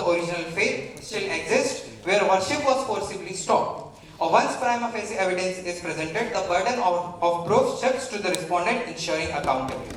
original faith still exists, where worship was forcibly stopped. Once prima facie evidence is presented, the burden of proof shifts to the respondent, ensuring accountability.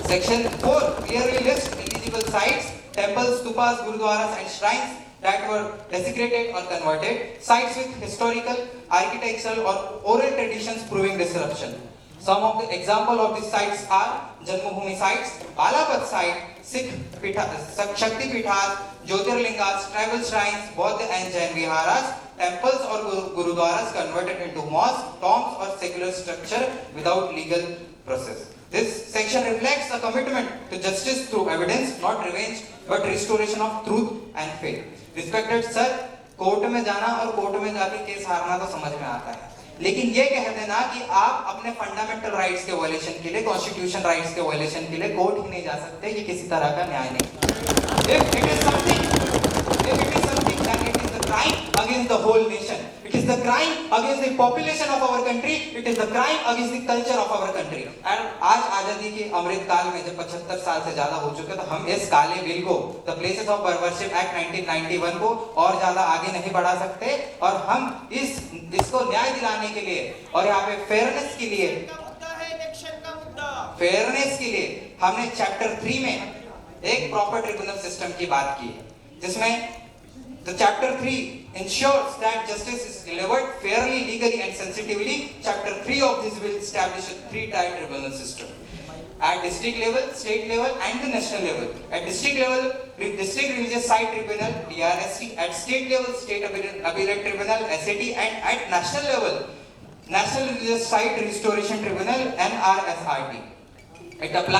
Section 4 clearly lists eligible sites, temples, stupas, gurudwaras and shrines that were desecrated or converted, sites with historical, architectural or oral traditions proving disruption. Some of the example of these sites are Janmabhoomi sites, Alapat site, Sikh Shakti Pithas, Jyotirlingas, tribal shrines, Bodh and Jain viharas, temples or gurudwaras converted into mosques, tombs or secular structure without legal process. This section reflects a commitment to justice through evidence, not revenge, but restoration of truth and faith. Respected sir, court में जाना और court में जाके case हारना तो समझ में आता है, लेकिन ये कह देना कि आप अपने फंडामेंटल राइट्स के वायलेशन के लिए, कॉन्स्टिट्यूशन राइट्स के वायलेशन के लिए कोर्ट ही नहीं जा सकते, ये किसी तरह का न्याय नहीं। If it is something, then it is the crime against the whole nation. It is the crime against the population of our country. It is the crime against the culture of our country. And आज आजादी के अमृत काल में जब 75 साल से ज्यादा हो चुके, तो हम इस काले बिल को, the places of worship act 1991 को और ज्यादा आगे नहीं बढ़ा सकते, और हम इसको न्याय दिलाने के लिए और यहाँ पे फेयरनेस के लिए, हमने चैप्टर 3 में एक प्रॉपर ट्रिब्यूनल सिस्टम की बात की है, जिसमें the chapter 3 ensures that justice is delivered fairly, legally and sensitively. Chapter 3 of this will establish a 3-tier tribunal system at district level, state level and the national level. At district level, district religious site tribunal DRST, at state level, state appellate tribunal SAT, and at national level, national religious site restoration tribunal NRSRT. It applies